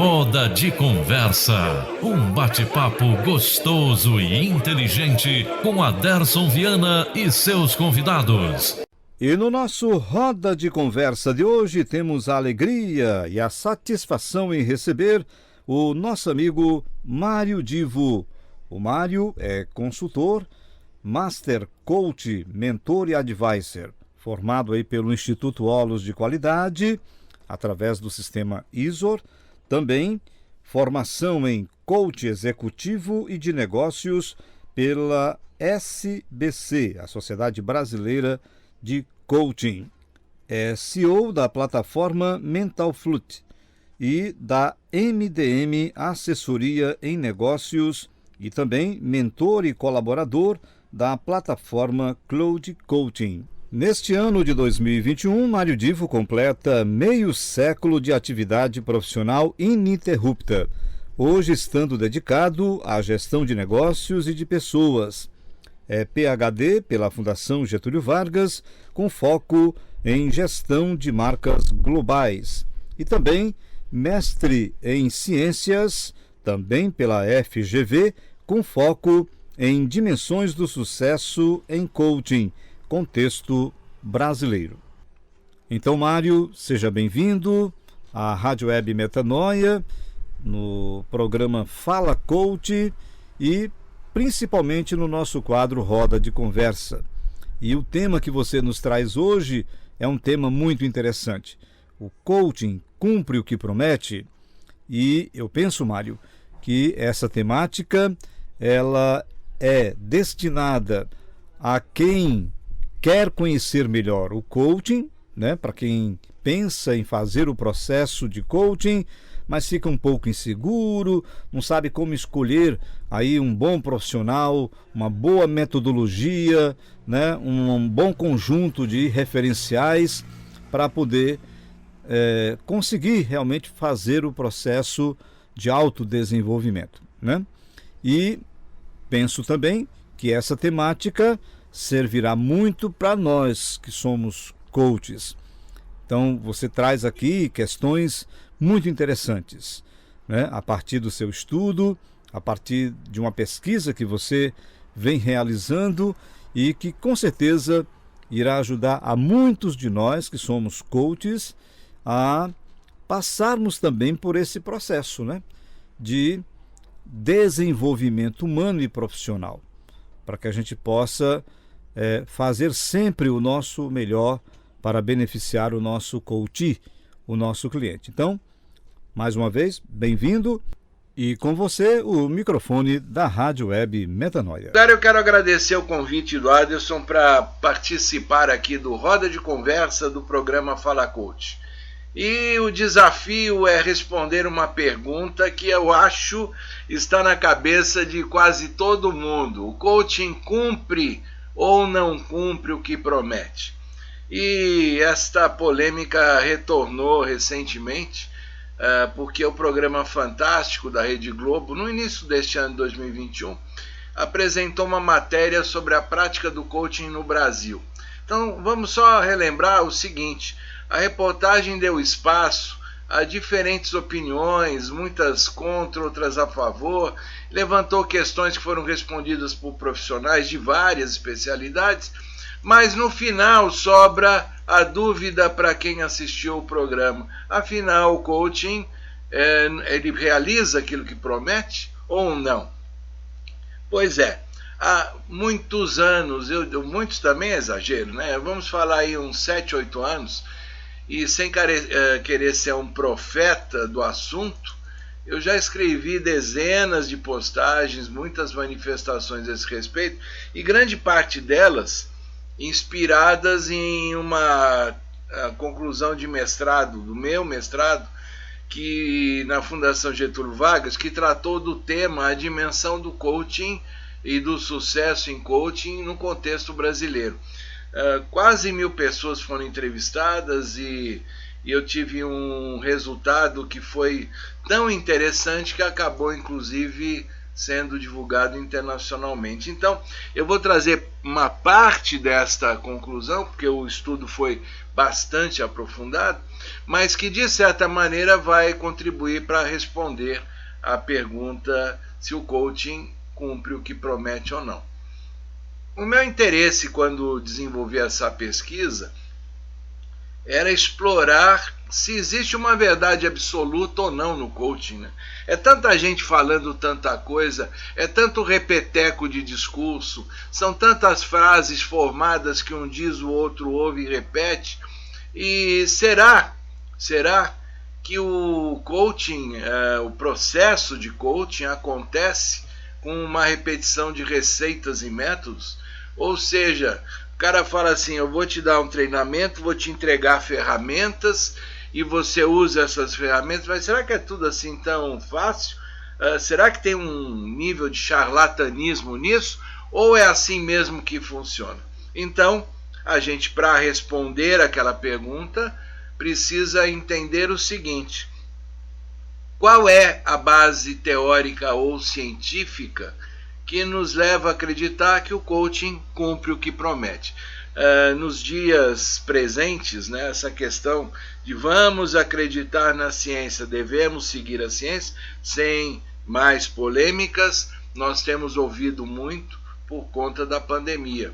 Roda de Conversa, um bate-papo gostoso e inteligente com Aderson Viana e seus convidados. E no nosso Roda de Conversa de hoje temos a alegria e a satisfação em receber o nosso amigo Mário Divo. O Mário é consultor, Master Coach, Mentor e Advisor, formado aí pelo Instituto Holos de Qualidade, através do sistema ISOR, também formação em Coach Executivo e de Negócios pela SBC, a Sociedade Brasileira de Coaching. É CEO da plataforma Mental Flute e da MDM Assessoria em Negócios e também mentor e colaborador da plataforma Cloud Coaching. Neste ano de 2021, Mário Divo completa meio século de atividade profissional ininterrupta, hoje estando dedicado à gestão de negócios e de pessoas. É PhD pela Fundação Getúlio Vargas, com foco em gestão de marcas globais. E também mestre em ciências, também pela FGV, com foco em dimensões do sucesso em coaching, contexto brasileiro. Então, Mário, seja bem-vindo à Rádio Web Metanoia, no programa Fala Coach e principalmente no nosso quadro Roda de Conversa. E o tema que você nos traz hoje é um tema muito interessante. O coaching cumpre o que promete? E eu penso, Mário, que essa temática ela é destinada a quem quer conhecer melhor o coaching, né? Para quem pensa em fazer o processo de coaching, mas fica um pouco inseguro, não sabe como escolher aí um bom profissional, uma boa metodologia, né? Um bom conjunto de referenciais para poder conseguir realmente fazer o processo de autodesenvolvimento, né? E penso também que essa temática servirá muito para nós que somos coaches. Então, você traz aqui questões muito interessantes, né? A partir do seu estudo, a partir de uma pesquisa que você vem realizando e que com certeza irá ajudar a muitos de nós que somos coaches a passarmos também por esse processo, né? De desenvolvimento humano e profissional, para que a gente possa fazer sempre o nosso melhor para beneficiar o nosso coach, o nosso cliente. Então, mais uma vez, bem-vindo, e com você o microfone da Rádio Web Metanoia. Eu quero agradecer o convite do Aderson para participar aqui do Roda de Conversa do programa Fala Coach. E o desafio é responder uma pergunta que eu acho está na cabeça de quase todo mundo. O coaching cumpre ou não cumpre o que promete? E esta polêmica retornou recentemente, porque o programa Fantástico da Rede Globo, no início deste ano de 2021, apresentou uma matéria sobre a prática do coaching no Brasil. Então, vamos só relembrar o seguinte: a reportagem deu espaço a diferentes opiniões, muitas contra, outras a favor, levantou questões que foram respondidas por profissionais de várias especialidades, mas no final sobra a dúvida para quem assistiu o programa. Afinal, o coaching, ele realiza aquilo que promete ou não? Pois é, há muitos anos, muitos também é exagero, né? Vamos falar aí uns 7, 8 anos, e sem querer ser um profeta do assunto, eu já escrevi dezenas de postagens, muitas manifestações a esse respeito, e grande parte delas inspiradas em uma conclusão de mestrado, do meu mestrado, que na Fundação Getúlio Vargas, que tratou do tema a dimensão do coaching e do sucesso em coaching no contexto brasileiro. Quase 1.000 pessoas foram entrevistadas e eu tive um resultado que foi tão interessante que acabou inclusive sendo divulgado internacionalmente. Então, eu vou trazer uma parte desta conclusão, porque o estudo foi bastante aprofundado, mas que de certa maneira vai contribuir para responder à pergunta se o coaching cumpre o que promete ou não. O meu interesse quando desenvolvi essa pesquisa era explorar se existe uma verdade absoluta ou não no coaching, né? É tanta gente falando tanta coisa, é tanto repeteco de discurso, são tantas frases formadas que um diz, o outro ouve e repete. E será que o coaching, o processo de coaching acontece com uma repetição de receitas e métodos? Ou seja, o cara fala assim, eu vou te dar um treinamento, vou te entregar ferramentas e você usa essas ferramentas, mas será que é tudo assim tão fácil? Será que tem um nível de charlatanismo nisso? Ou é assim mesmo que funciona? Então, a gente, para responder aquela pergunta, precisa entender o seguinte: qual é a base teórica ou científica que nos leva a acreditar que o coaching cumpre o que promete? Nos dias presentes, né, essa questão de vamos acreditar na ciência, devemos seguir a ciência, sem mais polêmicas, nós temos ouvido muito por conta da pandemia.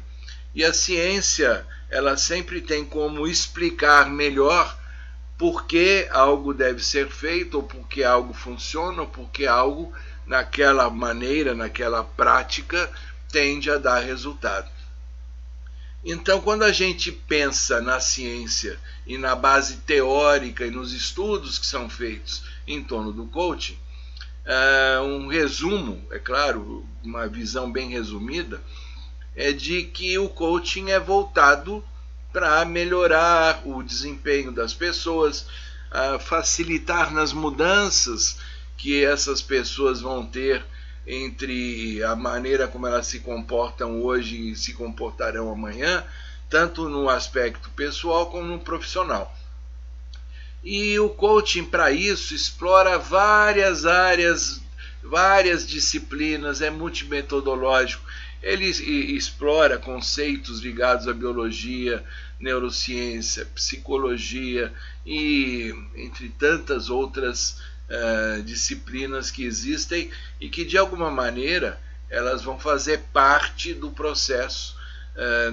E a ciência, ela sempre tem como explicar melhor por que algo deve ser feito, ou por que algo funciona, ou por que algo, naquela maneira, naquela prática, tende a dar resultado. Então, quando a gente pensa na ciência e na base teórica e nos estudos que são feitos em torno do coaching, um resumo, é claro, uma visão bem resumida, é de que o coaching é voltado para melhorar o desempenho das pessoas, facilitar nas mudanças que essas pessoas vão ter entre a maneira como elas se comportam hoje e se comportarão amanhã, tanto no aspecto pessoal como no profissional. E o coaching, para isso, explora várias áreas, várias disciplinas, é multimetodológico. Ele explora conceitos ligados à biologia, neurociência, psicologia e entre tantas outras disciplinas que existem e que de alguma maneira elas vão fazer parte do processo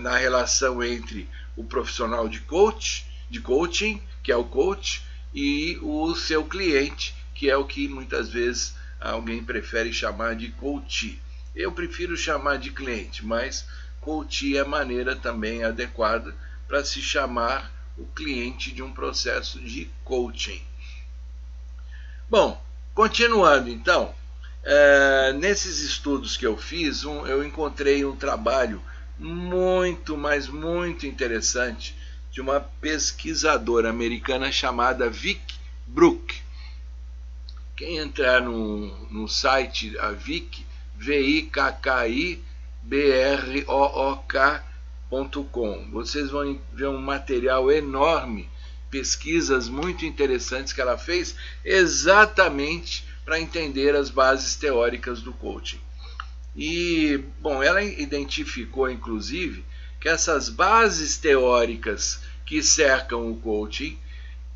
na relação entre o profissional de coaching, que é o coach, e o seu cliente, que é o que muitas vezes alguém prefere chamar de coach. Eu prefiro chamar de cliente, mas coach é a maneira também adequada para se chamar o cliente de um processo de coaching. Bom, continuando então, nesses estudos que eu fiz, eu encontrei um trabalho muito, mas muito interessante de uma pesquisadora americana chamada Vic Brook. Quem entrar no site, a Vic, VIKKIBROOK.com, vocês vão ver um material enorme, pesquisas muito interessantes que ela fez exatamente para entender as bases teóricas do coaching. E, bom, ela identificou, inclusive, que essas bases teóricas que cercam o coaching,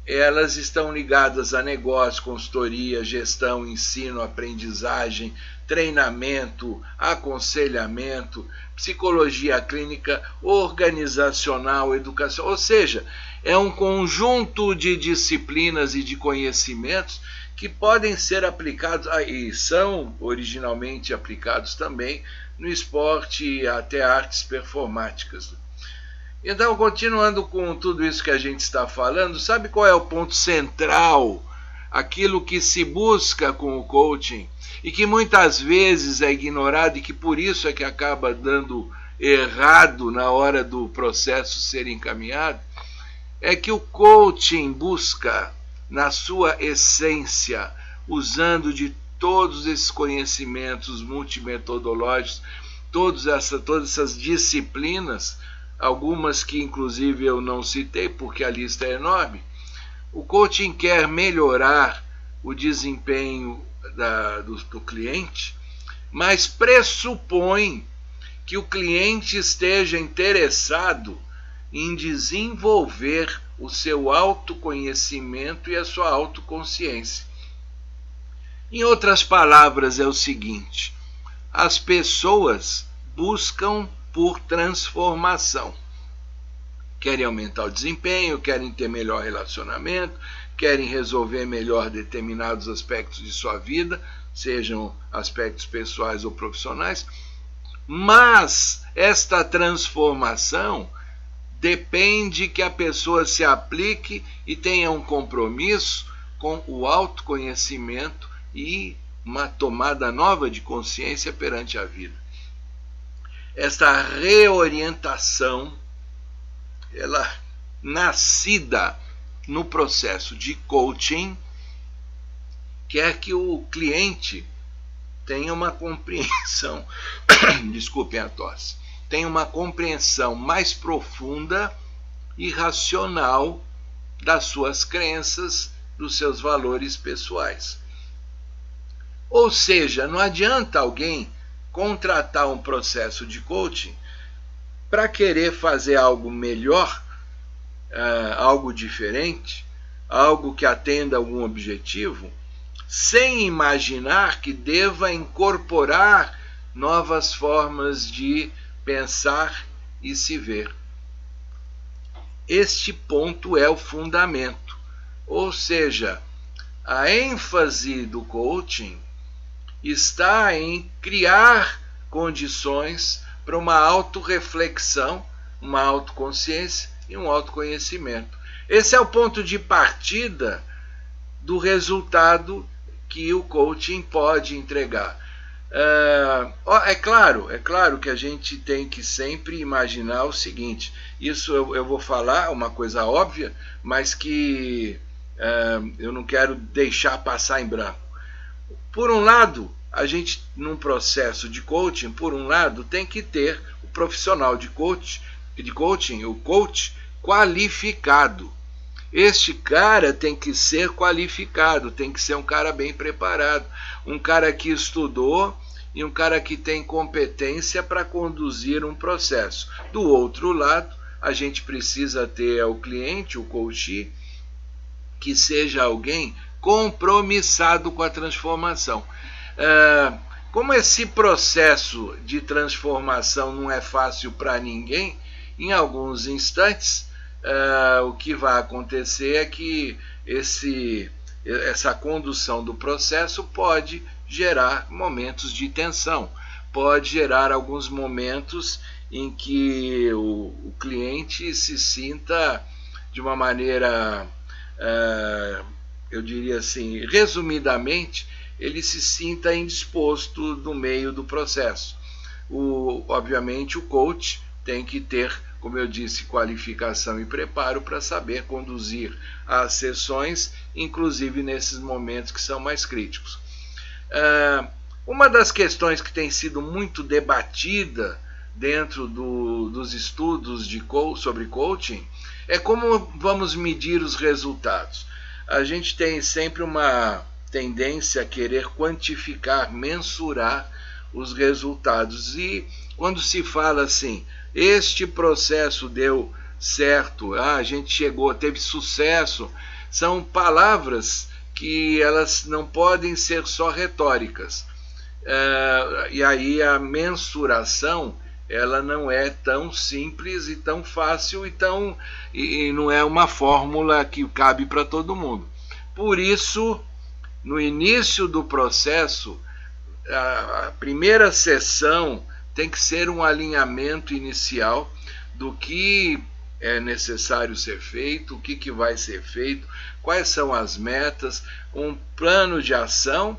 elas estão ligadas a negócio, consultoria, gestão, ensino, aprendizagem, treinamento, aconselhamento, psicologia clínica, organizacional, educação, ou seja, é um conjunto de disciplinas e de conhecimentos que podem ser aplicados, e são originalmente aplicados também no esporte e até artes performáticas. Então, continuando com tudo isso que a gente está falando, sabe qual é o ponto central, aquilo que se busca com o coaching e que muitas vezes é ignorado e que por isso é que acaba dando errado na hora do processo ser encaminhado? É que o coaching busca, na sua essência, usando de todos esses conhecimentos multimetodológicos, todas essas disciplinas, algumas que inclusive eu não citei porque a lista é enorme, o coaching quer melhorar o desempenho do cliente, mas pressupõe que o cliente esteja interessado em desenvolver o seu autoconhecimento e a sua autoconsciência. Em outras palavras, é o seguinte: as pessoas buscam por transformação. Querem aumentar o desempenho, querem ter melhor relacionamento, querem resolver melhor determinados aspectos de sua vida, sejam aspectos pessoais ou profissionais, mas esta transformação depende que a pessoa se aplique e tenha um compromisso com o autoconhecimento e uma tomada nova de consciência perante a vida. Esta reorientação, ela nascida no processo de coaching, quer que o cliente tenha uma compreensão, desculpem a tosse, tenha uma compreensão mais profunda e racional das suas crenças, dos seus valores pessoais. Ou seja, não adianta alguém contratar um processo de coaching para querer fazer algo melhor, algo diferente, algo que atenda a algum objetivo, sem imaginar que deva incorporar novas formas de pensar e se ver. Este ponto é o fundamento, ou seja, a ênfase do coaching está em criar condições para uma autorreflexão, uma autoconsciência e um autoconhecimento. Esse é o ponto de partida do resultado que o coaching pode entregar. É claro que a gente tem que sempre imaginar o seguinte: isso eu vou falar uma coisa óbvia, mas que eu não quero deixar passar em branco. Por um lado, a gente, num processo de coaching, por um lado, tem que ter o profissional de coaching, o coach qualificado. Este cara tem que ser qualificado, tem que ser um cara bem preparado, um cara que estudou e um cara que tem competência para conduzir um processo. Do outro lado, a gente precisa ter o cliente, o coach, que seja alguém compromissado com a transformação. Como esse processo de transformação não é fácil para ninguém, em alguns instantes, o que vai acontecer é que essa condução do processo pode gerar momentos de tensão, pode gerar alguns momentos em que o cliente se sinta de uma maneira, eu diria assim, resumidamente, ele se sinta indisposto no meio do processo. Obviamente o coach tem que ter, como eu disse, qualificação e preparo para saber conduzir as sessões, inclusive nesses momentos que são mais críticos. Uma das questões que tem sido muito debatida dentro dos estudos sobre coaching é como vamos medir os resultados. A gente tem sempre uma tendência a querer quantificar, mensurar os resultados. E quando se fala assim, este processo deu certo, a gente chegou, teve sucesso, são palavras que elas não podem ser só retóricas. E aí a mensuração, ela não é tão simples e tão fácil e não é uma fórmula que cabe para todo mundo. Por isso, no início do processo, a primeira sessão tem que ser um alinhamento inicial do que é necessário ser feito, o que vai ser feito, quais são as metas, um plano de ação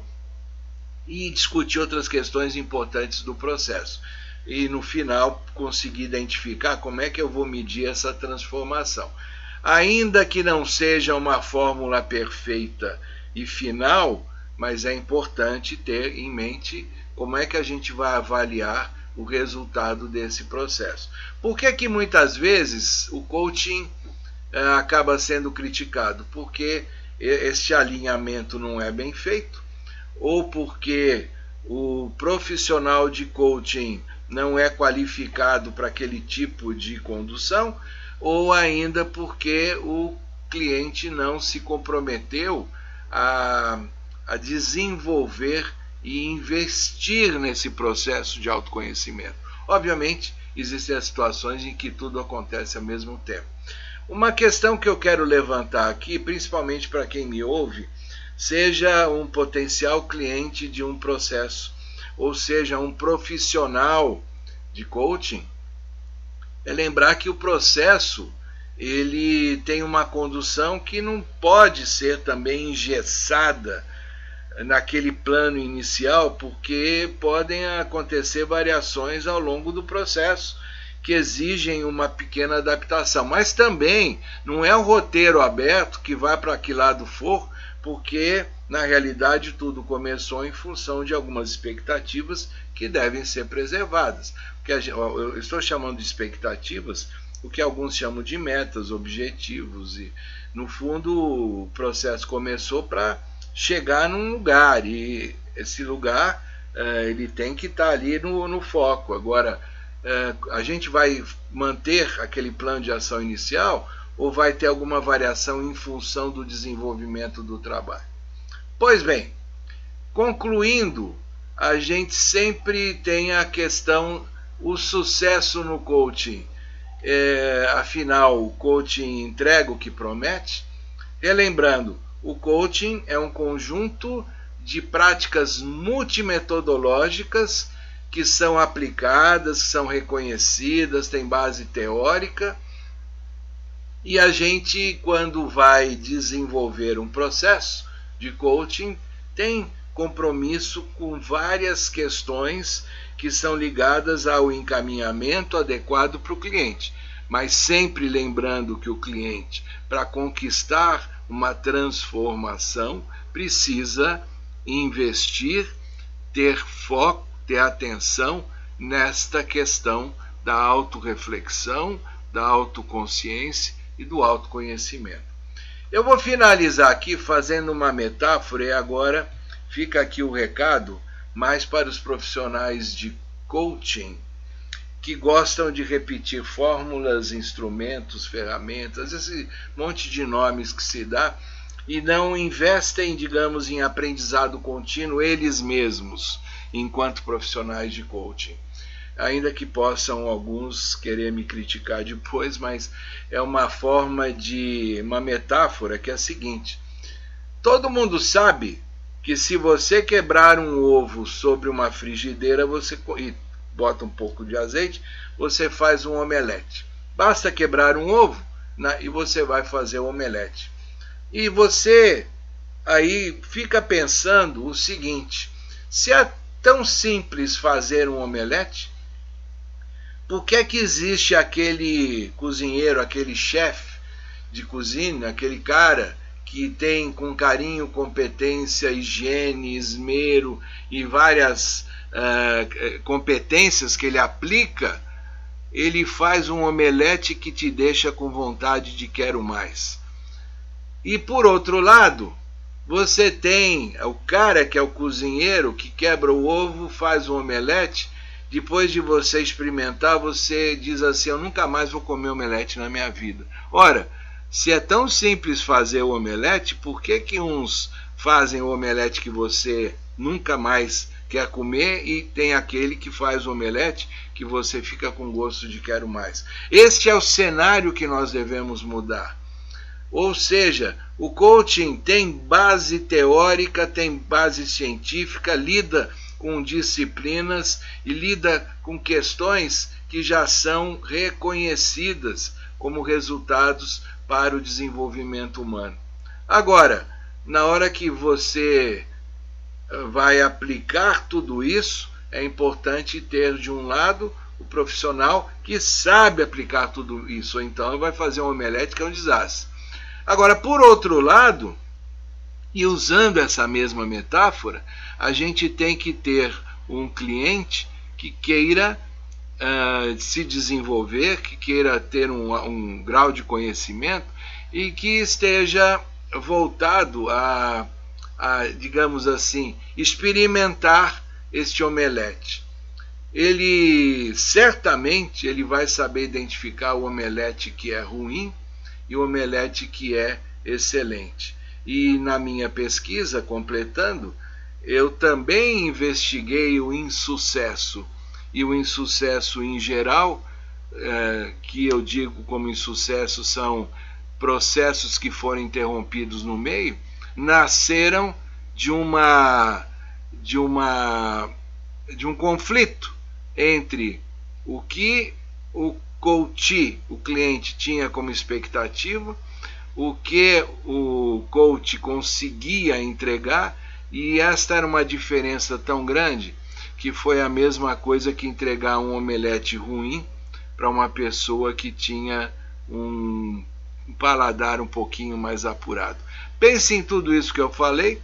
e discutir outras questões importantes do processo. E no final conseguir identificar como é que eu vou medir essa transformação. Ainda que não seja uma fórmula perfeita e final, mas é importante ter em mente como é que a gente vai avaliar o resultado desse processo. Por que muitas vezes o coaching acaba sendo criticado? Porque esse alinhamento não é bem feito, ou porque o profissional de coaching não é qualificado para aquele tipo de condução, ou ainda porque o cliente não se comprometeu a desenvolver e investir nesse processo de autoconhecimento. Obviamente, existem as situações em que tudo acontece ao mesmo tempo. Uma questão que eu quero levantar aqui, principalmente para quem me ouve, seja um potencial cliente de um processo, ou seja, um profissional de coaching, é lembrar que o processo ele tem uma condução que não pode ser também engessada naquele plano inicial, porque podem acontecer variações ao longo do processo que exigem uma pequena adaptação. Mas também não é um roteiro aberto que vai para que lado for, porque na realidade tudo começou em função de algumas expectativas que devem ser preservadas. Eu estou chamando de expectativas o que alguns chamam de metas, objetivos, e no fundo o processo começou para chegar num lugar, e esse lugar ele tem que estar ali no foco. Agora, a gente vai manter aquele plano de ação inicial ou vai ter alguma variação em função do desenvolvimento do trabalho? Pois bem, concluindo, a gente sempre tem a questão, o sucesso no coaching. Afinal, o coaching entrega o que promete? Relembrando, o coaching é um conjunto de práticas multimetodológicas que são aplicadas, que são reconhecidas, têm base teórica, e a gente, quando vai desenvolver um processo de coaching, tem compromisso com várias questões que são ligadas ao encaminhamento adequado para o cliente, mas sempre lembrando que o cliente, para conquistar uma transformação, precisa investir, ter foco, ter atenção nesta questão da autorreflexão, da autoconsciência e do autoconhecimento. Eu vou finalizar aqui fazendo uma metáfora, e agora fica aqui o recado mais para os profissionais de coaching que gostam de repetir fórmulas, instrumentos, ferramentas, esse monte de nomes que se dá, e não investem, digamos, em aprendizado contínuo eles mesmos, enquanto profissionais de coaching. Ainda que possam alguns querer me criticar depois, mas é uma forma de uma metáfora que é a seguinte: todo mundo sabe que se você quebrar um ovo sobre uma frigideira e bota um pouco de azeite, você faz um omelete. Basta quebrar um ovo e você vai fazer o omelete. E você aí fica pensando o seguinte: se é tão simples fazer um omelete, por que existe aquele cozinheiro, aquele chefe de cozinha, aquele cara que tem com carinho, competência, higiene, esmero e várias competências que ele aplica, ele faz um omelete que te deixa com vontade de quero mais? E por outro lado, você tem o cara que é o cozinheiro, que quebra o ovo, faz um omelete, depois de você experimentar, você diz assim: eu nunca mais vou comer omelete na minha vida. Ora, se é tão simples fazer o omelete, por que uns fazem o omelete que você nunca mais quer comer e tem aquele que faz o omelete que você fica com gosto de quero mais? Este é o cenário que nós devemos mudar. Ou seja, o coaching tem base teórica, tem base científica, lida com disciplinas e lida com questões que já são reconhecidas como resultados para o desenvolvimento humano. Agora, na hora que você vai aplicar tudo isso, é importante ter de um lado o profissional que sabe aplicar tudo isso, ou então vai fazer um omelete que é um desastre. Agora, por outro lado, e usando essa mesma metáfora, a gente tem que ter um cliente que queira se desenvolver, que queira ter um grau de conhecimento e que esteja voltado a, digamos assim, experimentar este omelete. ele certamente ele vai saber identificar o omelete que é ruim e o omelete que é excelente. E na minha pesquisa, completando, eu também investiguei o insucesso. E o insucesso em geral, que eu digo como insucesso, são processos que foram interrompidos no meio, nasceram de um conflito entre o que o coach, o cliente, tinha como expectativa, o que o coach conseguia entregar, e esta era uma diferença tão grande que foi a mesma coisa que entregar um omelete ruim para uma pessoa que tinha um paladar um pouquinho mais apurado. Pense em tudo isso que eu falei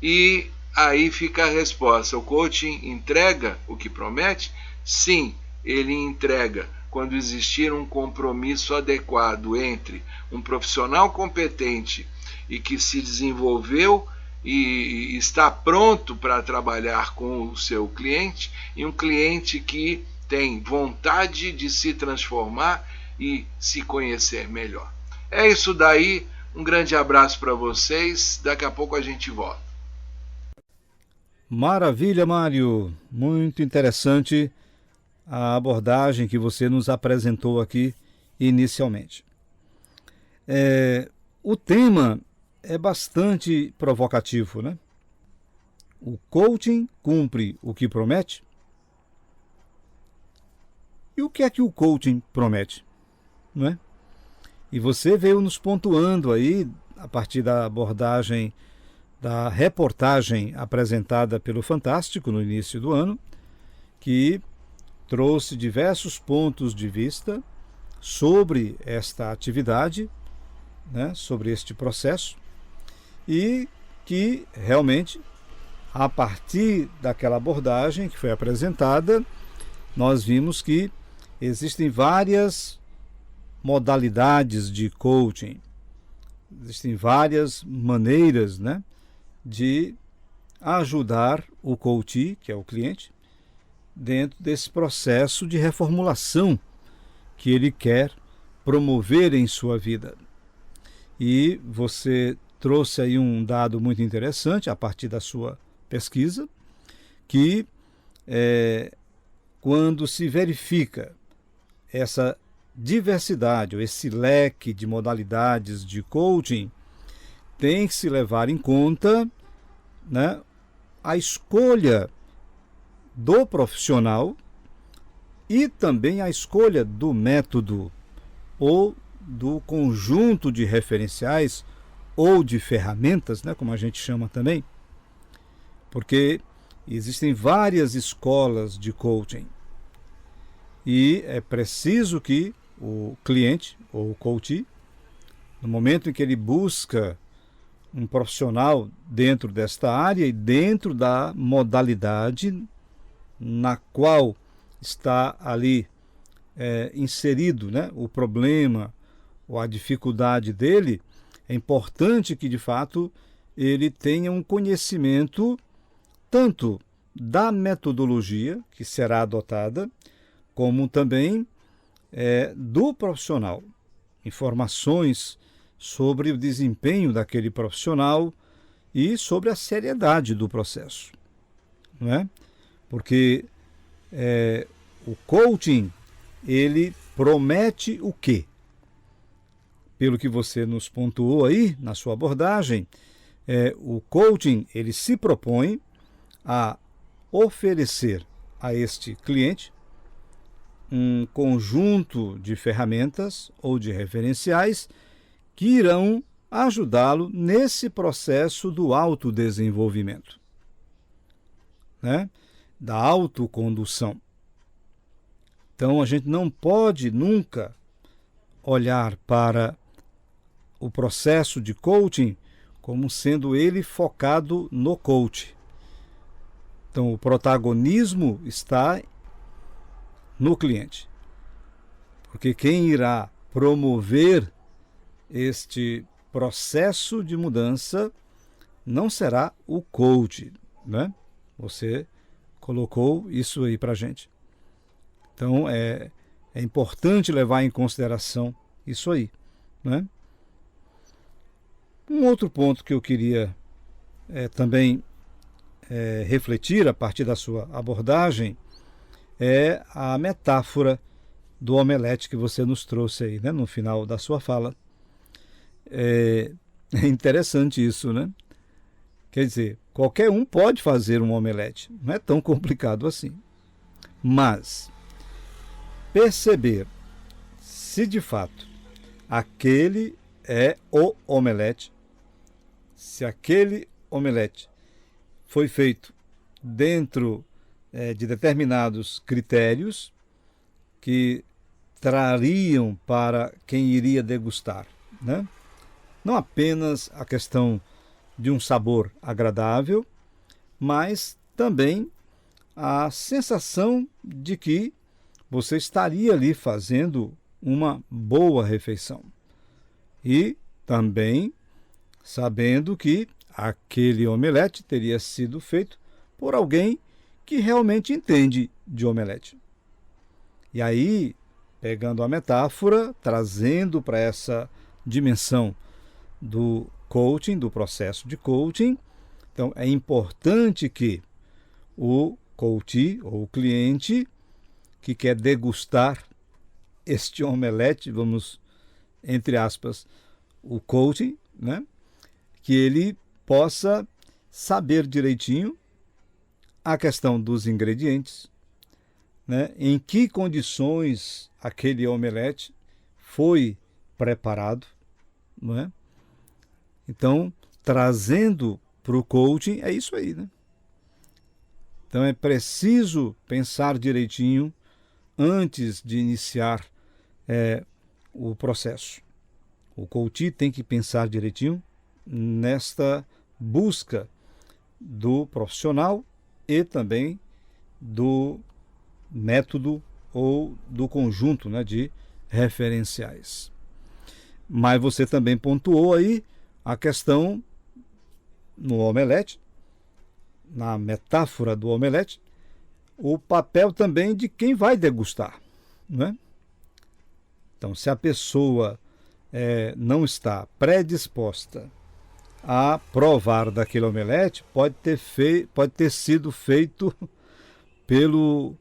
e aí fica a resposta. O coaching entrega o que promete? Sim, ele entrega quando existir um compromisso adequado entre um profissional competente e que se desenvolveu e está pronto para trabalhar com o seu cliente, e um cliente que tem vontade de se transformar e se conhecer melhor. É isso daí, um grande abraço para vocês, daqui a pouco a gente volta. Maravilha, Mário, muito interessante a abordagem que você nos apresentou aqui inicialmente. O tema é bastante provocativo, né? O coaching cumpre o que promete? E o que é que o coaching promete? Não é? E você veio nos pontuando aí, a partir da abordagem da reportagem apresentada pelo Fantástico no início do ano, que trouxe diversos pontos de vista sobre esta atividade, né, sobre este processo, e que realmente, a partir daquela abordagem que foi apresentada, nós vimos que existem várias modalidades de coaching, existem várias maneiras, né, de ajudar o coach, que é o cliente, dentro desse processo de reformulação que ele quer promover em sua vida. E você trouxe aí um dado muito interessante a partir da sua pesquisa, que quando se verifica essa diversidade, ou esse leque de modalidades de coaching, tem que se levar em conta, né, a escolha do profissional e também a escolha do método ou do conjunto de referenciais ou de ferramentas, né, como a gente chama também, porque existem várias escolas de coaching e é preciso que o cliente ou o coach, no momento em que ele busca um profissional dentro desta área e dentro da modalidade na qual está ali inserido, né, o problema ou a dificuldade dele, é importante que de fato ele tenha um conhecimento tanto da metodologia que será adotada, como também do profissional, informações sobre o desempenho daquele profissional e sobre a seriedade do processo, não é? Porque o coaching, ele promete o quê? Pelo que você nos pontuou aí na sua abordagem, o coaching, ele se propõe a oferecer a este cliente um conjunto de ferramentas ou de referenciais que irão ajudá-lo nesse processo do autodesenvolvimento, né? Da autocondução. Então, a gente não pode nunca olhar para o processo de coaching como sendo ele focado no coach. Então, o protagonismo está no cliente, porque quem irá promover este processo de mudança não será o coach, né? Você colocou isso aí para a gente. Então, é importante levar em consideração isso aí, né? Um outro ponto que eu queria também refletir a partir da sua abordagem é a metáfora do omelete que você nos trouxe aí, né, no final da sua fala. É interessante isso, né? Quer dizer, qualquer um pode fazer um omelete, não é tão complicado assim. Mas perceber se de fato aquele é o omelete, se aquele omelete foi feito dentro de determinados critérios que trariam para quem iria degustar, né? Não apenas a questão de um sabor agradável, mas também a sensação de que você estaria ali fazendo uma boa refeição. E também sabendo que aquele omelete teria sido feito por alguém que realmente entende de omelete. E aí, pegando a metáfora, trazendo para essa dimensão do coaching, do processo de coaching, então é importante que o coach ou o cliente que quer degustar este omelete, vamos, entre aspas, o coaching, né? Que ele possa saber direitinho a questão dos ingredientes, né? Em que condições aquele omelete foi preparado, não é? Então, trazendo para o coaching, é isso aí, né? Então, é preciso pensar direitinho antes de iniciar o processo. O coach tem que pensar direitinho nesta busca do profissional e também do método ou do conjunto, né, de referenciais. Mas você também pontuou aí a questão no omelete, na metáfora do omelete, o papel também de quem vai degustar, né? Então, se a pessoa não está predisposta a provar daquele omelete, pode ter sido feito pelo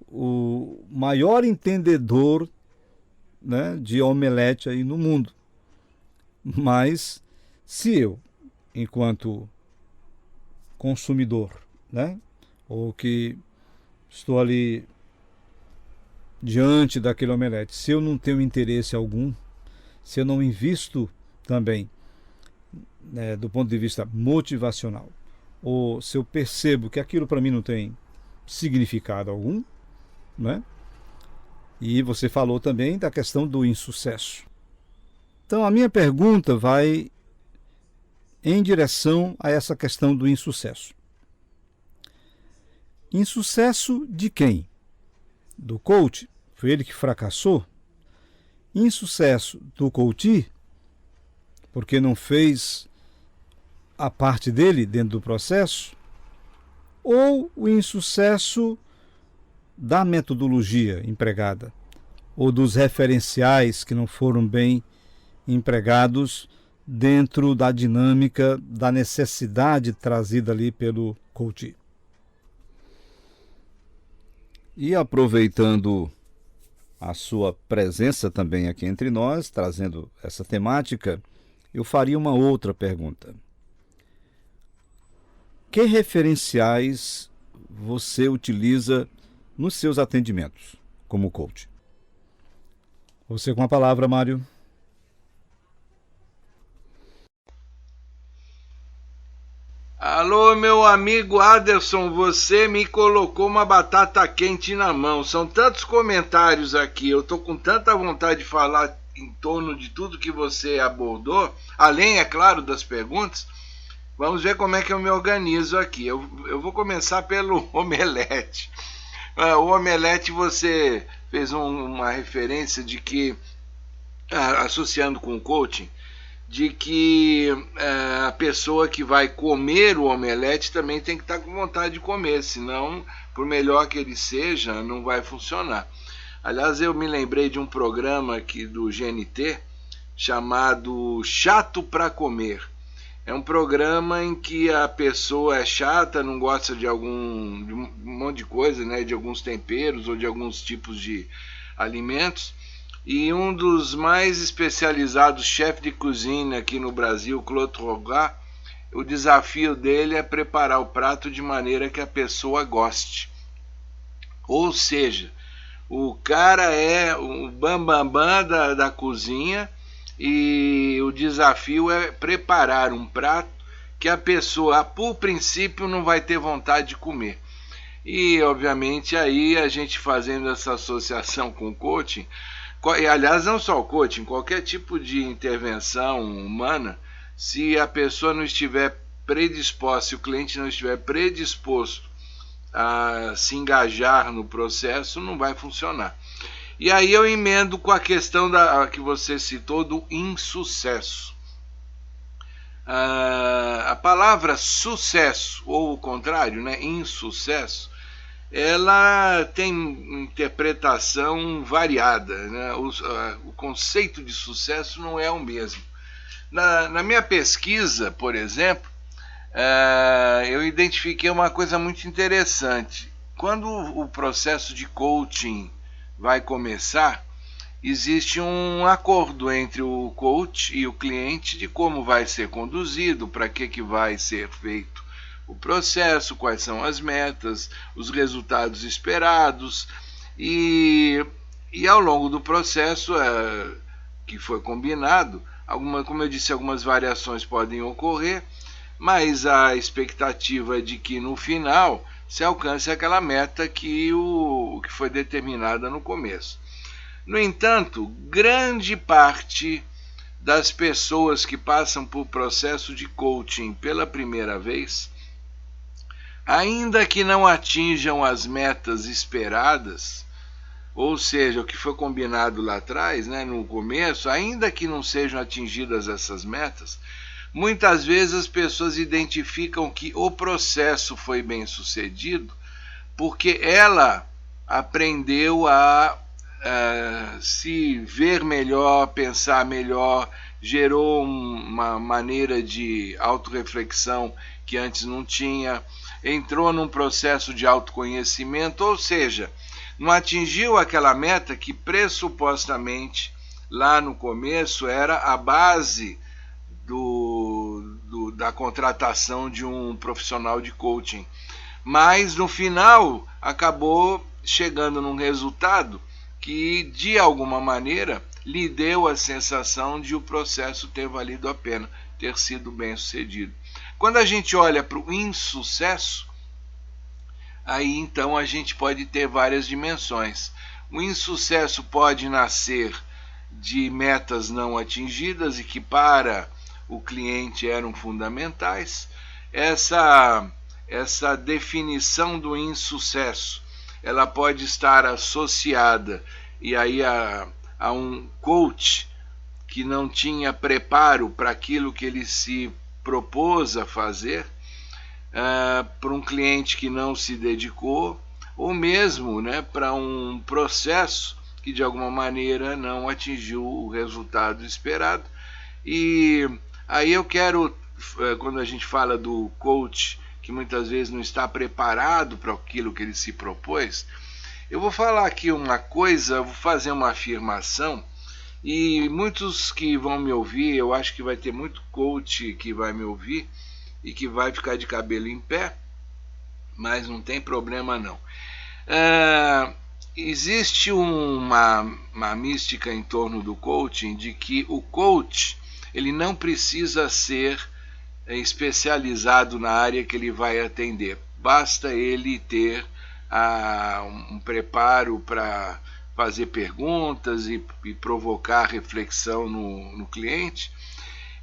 o maior entendedor, né, de omelete aí no mundo. Mas se eu, enquanto consumidor, né, ou que estou ali diante daquele omelete, se eu não tenho interesse algum, se eu não invisto também, né, do ponto de vista motivacional, ou se eu percebo que aquilo para mim não tem significado algum, né? E você falou também da questão do insucesso. Então a minha pergunta vai em direção a essa questão do insucesso. Insucesso de quem? Do coach? Foi ele que fracassou? Insucesso do coach? Porque não fez a parte dele dentro do processo? Ou o insucesso da metodologia empregada? Ou dos referenciais que não foram bem empregados dentro da dinâmica da necessidade trazida ali pelo coach? E aproveitando a sua presença também aqui entre nós, trazendo essa temática, eu faria uma outra pergunta. Que referenciais você utiliza nos seus atendimentos como coach? Você com a palavra, Mário. Alô, meu amigo Aderson, você me colocou uma batata quente na mão. São tantos comentários aqui, eu estou com tanta vontade de falar em torno de tudo que você abordou, além, é claro, das perguntas. Vamos ver como é que eu me organizo aqui. Eu vou começar pelo omelete. O omelete, você fez uma referência de que, associando com o coaching, de que a pessoa que vai comer o omelete também tem que estar com vontade de comer, senão, por melhor que ele seja, não vai funcionar. Aliás, eu me lembrei de um programa aqui do GNT chamado Chato para Comer. É um programa em que a pessoa é chata, não gosta de um monte de coisa, né, de alguns temperos ou de alguns tipos de alimentos. E um dos mais especializados chefes de cozinha aqui no Brasil, Claude Rogat, o desafio dele é preparar o prato de maneira que a pessoa goste. Ou seja, o cara é o bambambam da cozinha e o desafio é preparar um prato que a pessoa, por princípio, não vai ter vontade de comer. E, obviamente, aí a gente fazendo essa associação com o coaching, e, aliás, não só o coaching, qualquer tipo de intervenção humana, se a pessoa não estiver predisposta, se o cliente não estiver predisposto a se engajar no processo, não vai funcionar. E aí eu emendo com a questão que você citou do insucesso. A palavra sucesso, ou o contrário, né, insucesso, ela tem interpretação variada, né? O conceito de sucesso não é o mesmo. Na minha pesquisa, por exemplo, eu identifiquei uma coisa muito interessante. Quando o processo de coaching vai começar, existe um acordo entre o coach e o cliente de como vai ser conduzido, para que vai ser feito o processo, quais são as metas, os resultados esperados, e ao longo do processo que foi combinado, como eu disse, algumas variações podem ocorrer, mas a expectativa é de que no final se alcance aquela meta que foi determinada no começo. No entanto, grande parte das pessoas que passam por processo de coaching pela primeira vez, ainda que não atinjam as metas esperadas, ou seja, o que foi combinado lá atrás, né, no começo, ainda que não sejam atingidas essas metas, muitas vezes as pessoas identificam que o processo foi bem sucedido porque ela aprendeu a se ver melhor, pensar melhor, gerou uma maneira de autorreflexão que antes não tinha, entrou num processo de autoconhecimento, ou seja, não atingiu aquela meta que pressupostamente lá no começo era a base da contratação de um profissional de coaching, mas no final acabou chegando num resultado que de alguma maneira lhe deu a sensação de o processo ter valido a pena, ter sido bem sucedido. Quando a gente olha para o insucesso, aí então a gente pode ter várias dimensões. O insucesso pode nascer de metas não atingidas e que para o cliente eram fundamentais. Essa definição do insucesso, ela pode estar associada e aí a um coach que não tinha preparo para aquilo que ele se propôs a fazer, para um cliente que não se dedicou, ou mesmo, né, para um processo que de alguma maneira não atingiu o resultado esperado. E aí eu quero, quando a gente fala do coach que muitas vezes não está preparado para aquilo que ele se propôs, eu vou falar aqui uma coisa, vou fazer uma afirmação, e muitos que vão me ouvir, eu acho que vai ter muito coach que vai me ouvir e que vai ficar de cabelo em pé, mas não tem problema não. Existe uma mística em torno do coaching de que o coach ele não precisa ser especializado na área que ele vai atender, basta ele ter um preparo para fazer perguntas e provocar reflexão no cliente.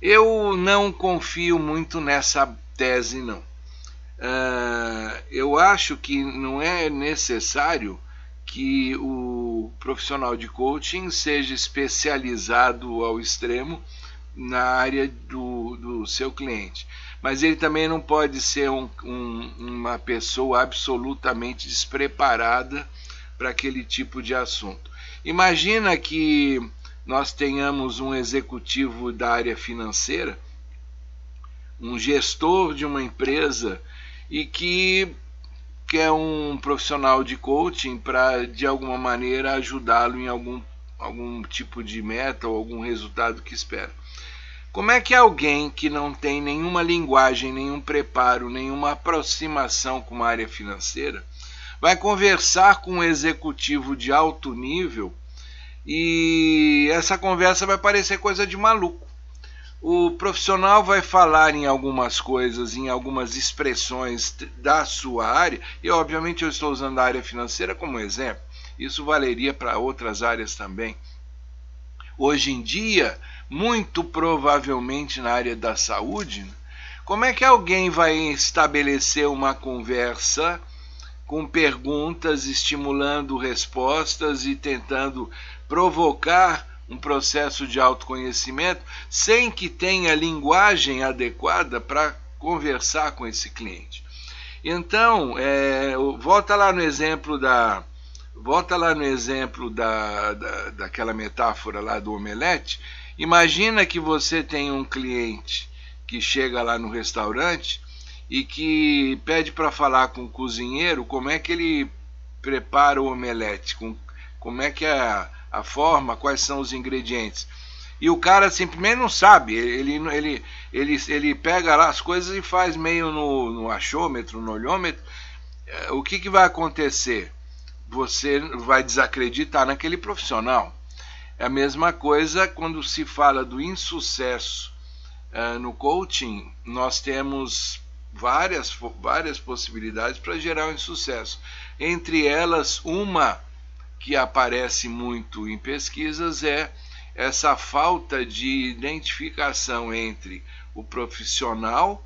Eu não confio muito nessa tese, não. Eu acho que não é necessário que o profissional de coaching seja especializado ao extremo na área do seu cliente. Mas ele também não pode ser uma pessoa absolutamente despreparada para aquele tipo de assunto. Imagina que nós tenhamos um executivo da área financeira, um gestor de uma empresa, e que quer um profissional de coaching para, de alguma maneira, ajudá-lo em algum tipo de meta ou algum resultado que espera. Como é que alguém que não tem nenhuma linguagem, nenhum preparo, nenhuma aproximação com uma área financeira vai conversar com um executivo de alto nível, e essa conversa vai parecer coisa de maluco? O profissional vai falar em algumas coisas, em algumas expressões da sua área, e obviamente eu estou usando a área financeira como exemplo, isso valeria para outras áreas também. Hoje em dia, muito provavelmente na área da saúde, como é que alguém vai estabelecer uma conversa com perguntas, estimulando respostas e tentando provocar um processo de autoconhecimento sem que tenha linguagem adequada para conversar com esse cliente? Então, volta lá no exemplo daquela metáfora lá do omelete. Imagina que você tem um cliente que chega lá no restaurante e que pede para falar com o cozinheiro como é que ele prepara o omelete, como é que é a forma, quais são os ingredientes. E o cara simplesmente não sabe, ele pega lá as coisas e faz meio no achômetro, no olhômetro. O que vai acontecer? Você vai desacreditar naquele profissional. É a mesma coisa quando se fala do insucesso no coaching. Nós temos várias possibilidades para gerar um insucesso. Entre elas, uma que aparece muito em pesquisas é essa falta de identificação entre o profissional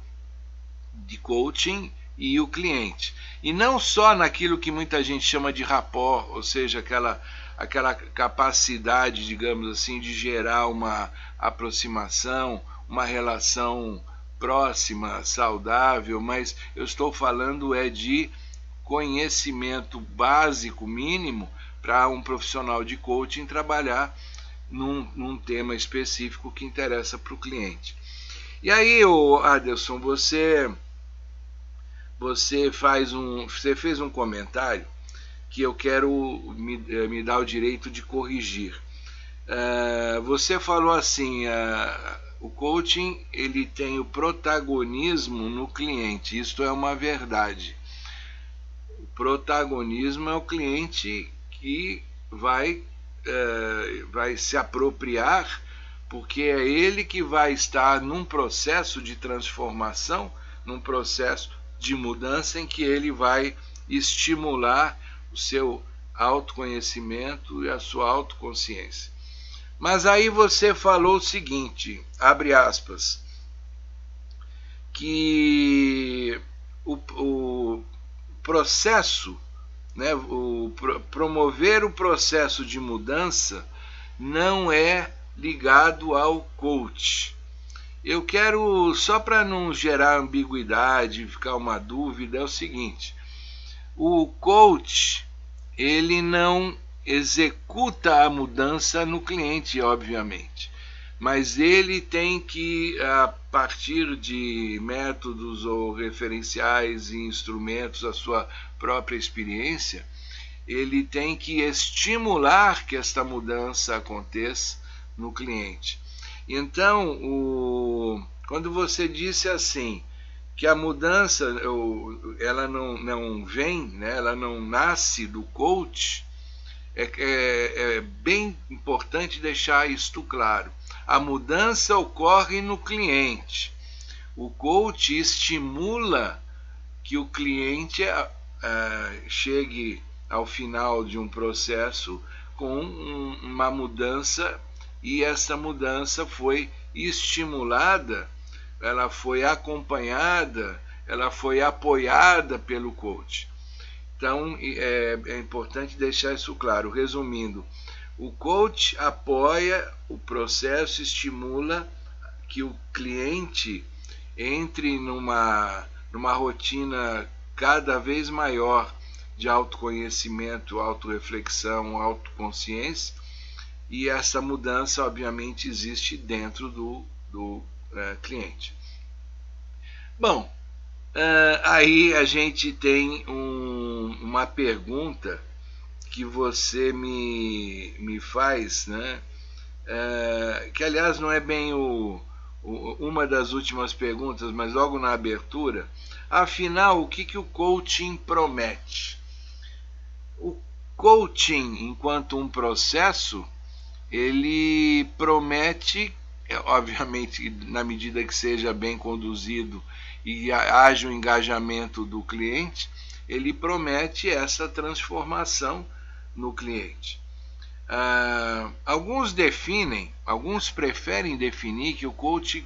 de coaching e o cliente. E não só naquilo que muita gente chama de rapport, ou seja, aquela capacidade, digamos assim, de gerar uma aproximação, uma relação próxima, saudável, mas eu estou falando de conhecimento básico, mínimo, para um profissional de coaching trabalhar num tema específico que interessa para o cliente. E aí, Adelson, você fez um comentário que eu quero me dar o direito de corrigir. Você falou assim, o coaching ele tem o protagonismo no cliente. Isto é uma verdade. O protagonismo é o cliente que vai se apropriar, porque é ele que vai estar num processo de transformação, num processo de mudança em que ele vai estimular o seu autoconhecimento e a sua autoconsciência. Mas aí você falou o seguinte, abre aspas, que o processo, promover o processo de mudança não é ligado ao coach. Eu quero, só para não gerar ambiguidade, ficar uma dúvida, é o seguinte: o coach, ele não executa a mudança no cliente, obviamente, mas ele tem que, a partir de métodos ou referenciais e instrumentos, a sua própria experiência, ele tem que estimular que esta mudança aconteça no cliente. Então, quando você disse assim, que a mudança ela não vem, né, ela não nasce do coach, é bem importante deixar isto claro. A mudança ocorre no cliente. O coach estimula que o cliente chegue ao final de um processo com uma mudança, e essa mudança foi estimulada, ela foi acompanhada, ela foi apoiada pelo coach. Então é importante deixar isso claro. Resumindo, o coach apoia o processo, estimula que o cliente entre numa rotina cada vez maior de autoconhecimento, autorreflexão, autoconsciência, e essa mudança obviamente existe dentro do cliente. Bom, aí a gente tem uma pergunta que você me faz, né? Que aliás não é bem uma das últimas perguntas, mas logo na abertura. Afinal, o que o coaching promete? O coaching, enquanto um processo, ele promete, obviamente, na medida que seja bem conduzido e haja o engajamento do cliente, ele promete essa transformação no cliente. Alguns preferem definir que o coaching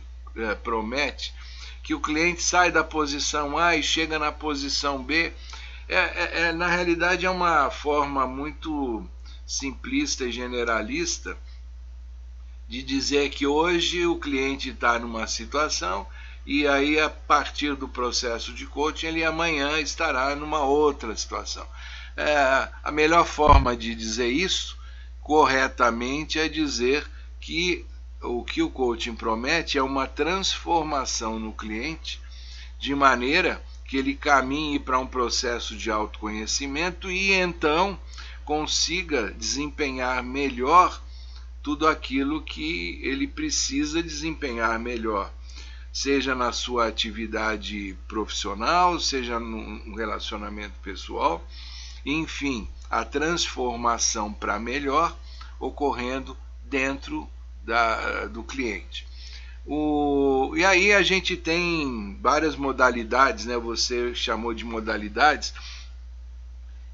promete que o cliente sai da posição A e chega na posição B. Na realidade é uma forma muito simplista e generalista de dizer que hoje o cliente está numa situação e aí a partir do processo de coaching ele amanhã estará numa outra situação. A melhor forma de dizer isso corretamente é dizer que o coaching promete é uma transformação no cliente de maneira que ele caminhe para um processo de autoconhecimento e então consiga desempenhar melhor tudo aquilo que ele precisa desempenhar melhor, seja na sua atividade profissional, seja no relacionamento pessoal, enfim, a transformação para melhor ocorrendo dentro do cliente. E aí a gente tem várias modalidades, né? Você chamou de modalidades,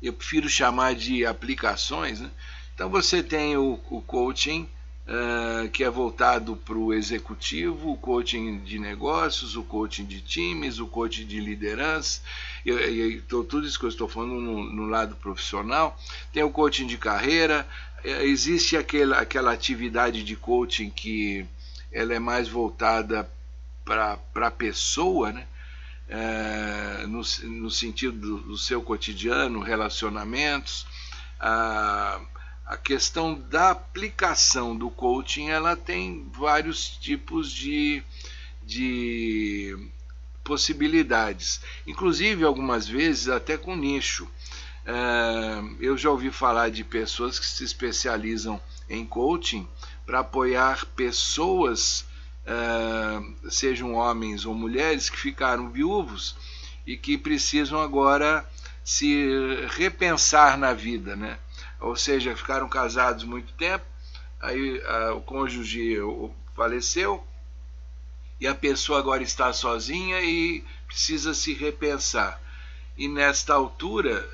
eu prefiro chamar de aplicações, né? Então você tem o coaching, que é voltado para o executivo, o coaching de negócios, o coaching de times, o coaching de liderança, tudo isso que eu estou falando no lado profissional. Tem o coaching de carreira, existe aquela atividade de coaching que ela é mais voltada para a pessoa, né? No sentido do seu cotidiano, relacionamentos. A questão da aplicação do coaching, ela tem vários tipos de possibilidades, inclusive algumas vezes até com nicho. Eu já ouvi falar de pessoas que se especializam em coaching para apoiar pessoas, sejam homens ou mulheres, que ficaram viúvos e que precisam agora se repensar na vida, né? Ou seja, ficaram casados muito tempo, aí o cônjuge faleceu e a pessoa agora está sozinha e precisa se repensar. E nesta altura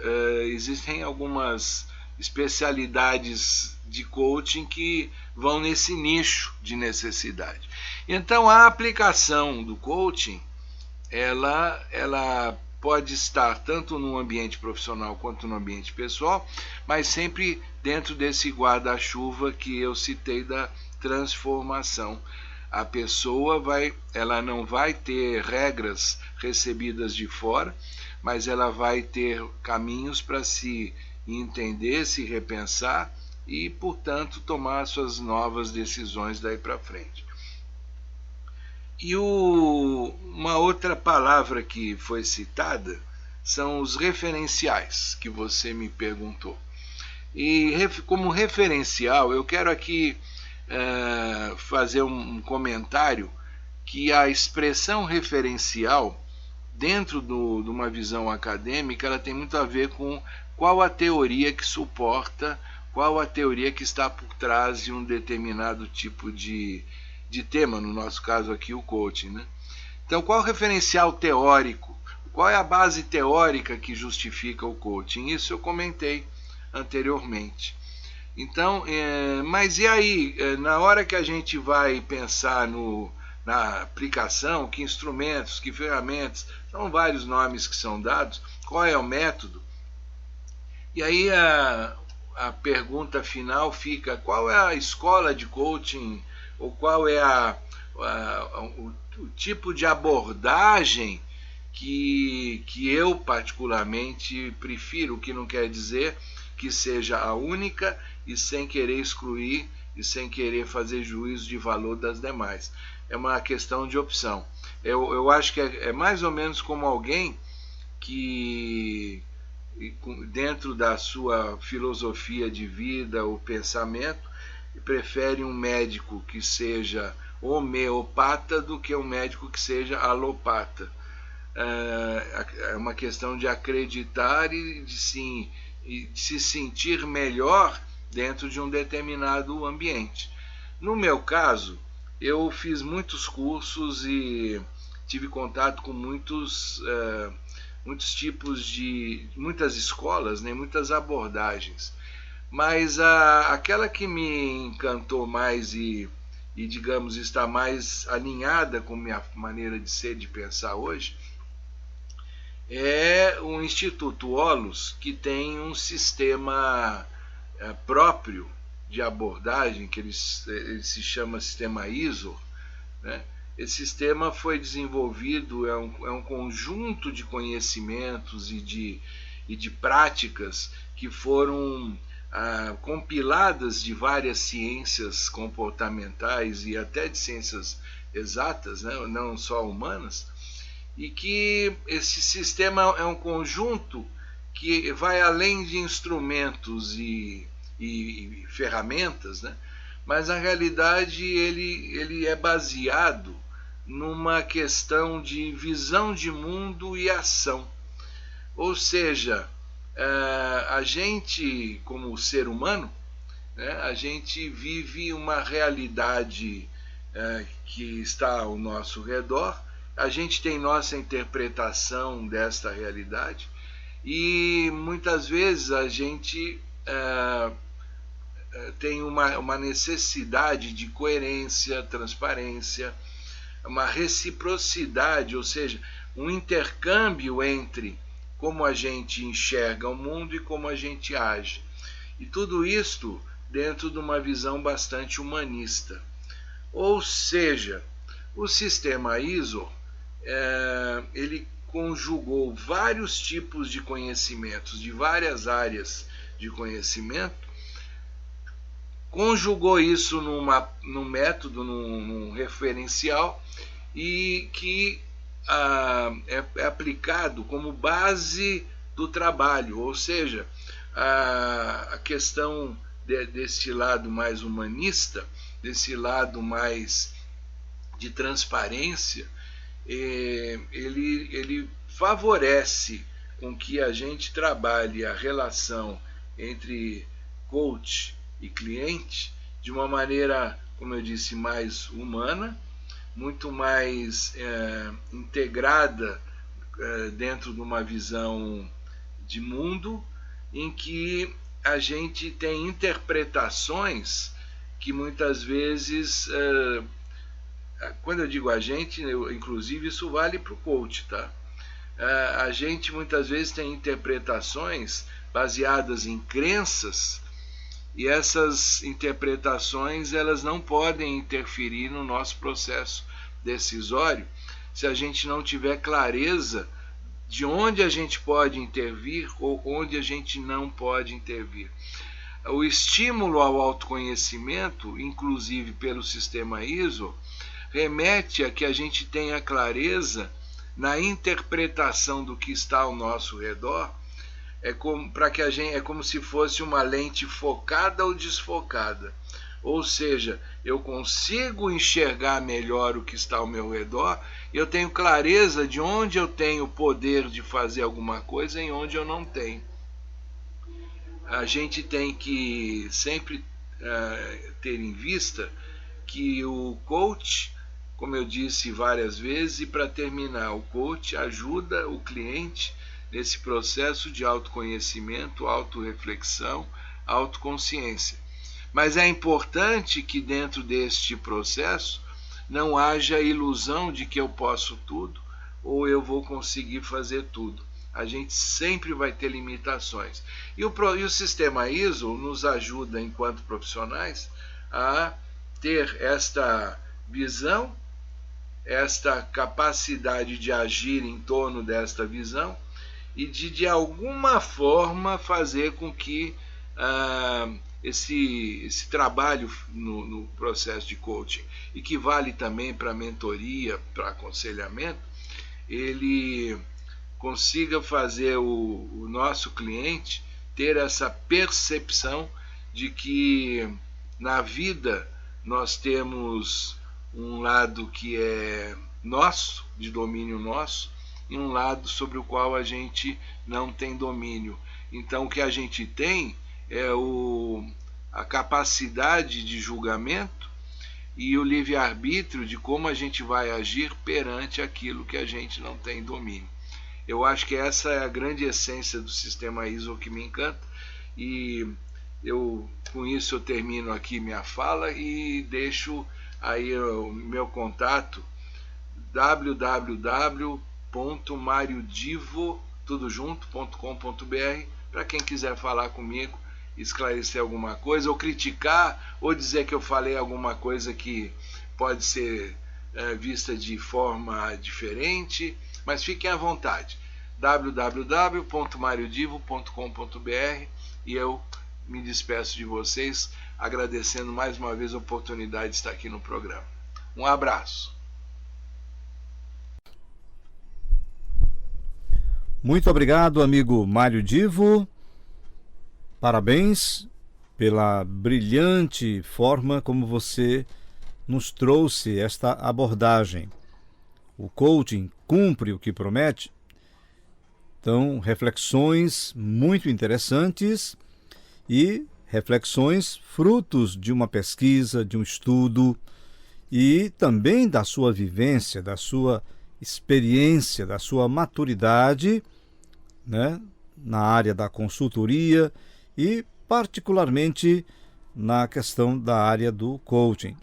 existem algumas especialidades de coaching que vão nesse nicho de necessidade. Então a aplicação do coaching, ela pode estar tanto no ambiente profissional quanto no ambiente pessoal, mas sempre dentro desse guarda-chuva que eu citei da transformação. A pessoa ela não vai ter regras recebidas de fora, mas ela vai ter caminhos para se entender, se repensar e, portanto, tomar suas novas decisões daí para frente. E uma outra palavra que foi citada são os referenciais, que você me perguntou. E como referencial, eu quero aqui fazer um comentário que a expressão referencial, dentro de uma visão acadêmica, ela tem muito a ver com qual a teoria que suporta, qual a teoria que está por trás de um determinado tipo de tema, no nosso caso aqui o coaching, né? Então, qual o referencial teórico? Qual é a base teórica que justifica o coaching? Isso eu comentei anteriormente. Então, mas e aí, na hora que a gente vai pensar na aplicação, que instrumentos, que ferramentas, são vários nomes que são dados, qual é o método? E aí a pergunta final fica: qual é a escola de coaching, ou qual é o tipo de abordagem que eu particularmente prefiro, o que não quer dizer que seja a única e sem querer excluir e sem querer fazer juízo de valor das demais. É uma questão de opção. Eu acho que é mais ou menos como alguém que, dentro da sua filosofia de vida ou pensamento, prefere um médico que seja homeopata do que um médico que seja alopata. É uma questão de acreditar e de se sentir melhor dentro de um determinado ambiente. No meu caso, eu fiz muitos cursos e tive contato com muitos tipos de, muitas escolas, né, muitas abordagens. Mas aquela que me encantou mais e, digamos, está mais alinhada com minha maneira de ser, de pensar hoje, é o Instituto Holos, que tem um sistema próprio de abordagem, que ele se chama sistema ISO, né? Esse sistema foi desenvolvido, é um conjunto de conhecimentos e de práticas que foram compiladas de várias ciências comportamentais e até de ciências exatas, né? Não só humanas, e que esse sistema é um conjunto que vai além de instrumentos e ferramentas, né? Mas na realidade ele é baseado numa questão de visão de mundo e ação. Ou seja, a gente, como ser humano, né, a gente vive uma realidade que está ao nosso redor, a gente tem nossa interpretação desta realidade e muitas vezes a gente tem uma necessidade de coerência, transparência, uma reciprocidade, ou seja, um intercâmbio entre como a gente enxerga o mundo e como a gente age. E tudo isto dentro de uma visão bastante humanista. Ou seja, o sistema ISO, ele conjugou vários tipos de conhecimentos, de várias áreas de conhecimento, conjugou isso num método, num referencial, e que é aplicado como base do trabalho, ou seja, a questão desse lado mais humanista, desse lado mais de transparência, ele favorece com que a gente trabalhe a relação entre coach e cliente de uma maneira, como eu disse, mais humana, muito mais integrada dentro de uma visão de mundo, em que a gente tem interpretações que muitas vezes, quando eu digo a gente, inclusive isso vale para o coach, tá? A gente muitas vezes tem interpretações baseadas em crenças, e essas interpretações elas não podem interferir no nosso processo decisório se a gente não tiver clareza de onde a gente pode intervir ou onde a gente não pode intervir. O estímulo ao autoconhecimento, inclusive pelo sistema ISO, remete a que a gente tenha clareza na interpretação do que está ao nosso redor. É como se fosse uma lente focada ou desfocada. Ou seja, eu consigo enxergar melhor o que está ao meu redor, e eu tenho clareza de onde eu tenho poder de fazer alguma coisa e onde eu não tenho. A gente tem que sempre ter em vista que o coach, como eu disse várias vezes, e para terminar, o coach ajuda o cliente nesse processo de autoconhecimento, autorreflexão, autoconsciência. Mas é importante que dentro deste processo não haja a ilusão de que eu posso tudo ou eu vou conseguir fazer tudo. A gente sempre vai ter limitações. E o sistema ISO nos ajuda, enquanto profissionais, a ter esta visão esta capacidade de agir em torno desta visão e de alguma forma fazer com que esse trabalho no processo de coaching, e que vale também para mentoria, para aconselhamento, ele consiga fazer o nosso cliente ter essa percepção de que na vida nós temos um lado que é nosso, de domínio nosso, e um lado sobre o qual a gente não tem domínio. Então o que a gente tem é a capacidade de julgamento e o livre-arbítrio de como a gente vai agir perante aquilo que a gente não tem domínio. Eu acho que essa é a grande essência do sistema ISO que me encanta, e com isso eu termino aqui minha fala e deixo aí o meu contato, www.mariodivo.com.br, para quem quiser falar comigo, esclarecer alguma coisa, ou criticar, ou dizer que eu falei alguma coisa que pode ser vista de forma diferente, mas fiquem à vontade. www.mariodivo.com.br, e eu me despeço de vocês, agradecendo mais uma vez a oportunidade de estar aqui no programa. Um abraço. Muito obrigado, amigo Mário Divo. Parabéns pela brilhante forma como você nos trouxe esta abordagem. O coaching cumpre o que promete. Então, reflexões muito interessantes e reflexões frutos de uma pesquisa, de um estudo e também da sua vivência, da sua experiência, da sua maturidade, né, na área da consultoria e particularmente na questão da área do coaching.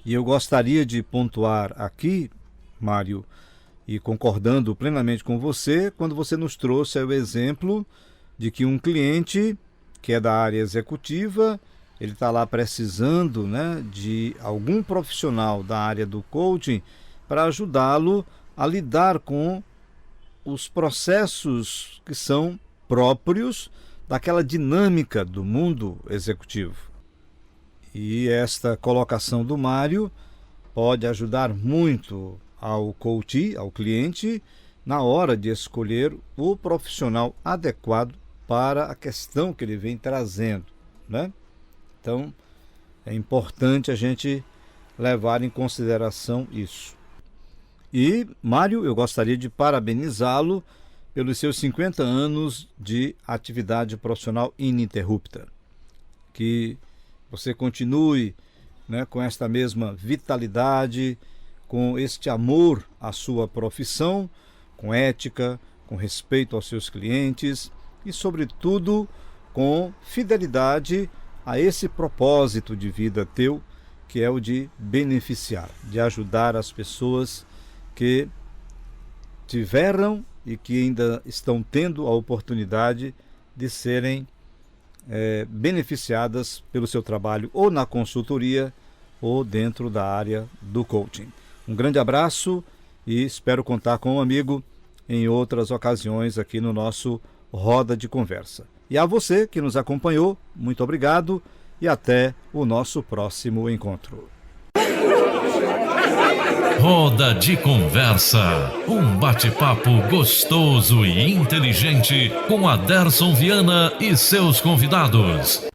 E eu gostaria de pontuar aqui, Mário, e concordando plenamente com você, quando você nos trouxe o exemplo de que um cliente que é da área executiva, ele está lá precisando, né, de algum profissional da área do coaching para ajudá-lo a lidar com os processos que são próprios daquela dinâmica do mundo executivo. E esta colocação do Mário pode ajudar muito ao coach, ao cliente, na hora de escolher o profissional adequado para a questão que ele vem trazendo, né? Então, é importante a gente levar em consideração isso. E, Mário, eu gostaria de parabenizá-lo pelos seus 50 anos de atividade profissional ininterrupta. Que você continue, né, com esta mesma vitalidade, com este amor à sua profissão, com ética, com respeito aos seus clientes e, sobretudo, com fidelidade a esse propósito de vida teu, que é o de beneficiar, de ajudar as pessoas que tiveram e que ainda estão tendo a oportunidade de serem beneficiadas pelo seu trabalho ou na consultoria ou dentro da área do coaching. Um grande abraço e espero contar com um amigo em outras ocasiões aqui no nosso Roda de Conversa. E a você que nos acompanhou, muito obrigado e até o nosso próximo encontro. Roda de Conversa, um bate-papo gostoso e inteligente com Aderson Viana e seus convidados.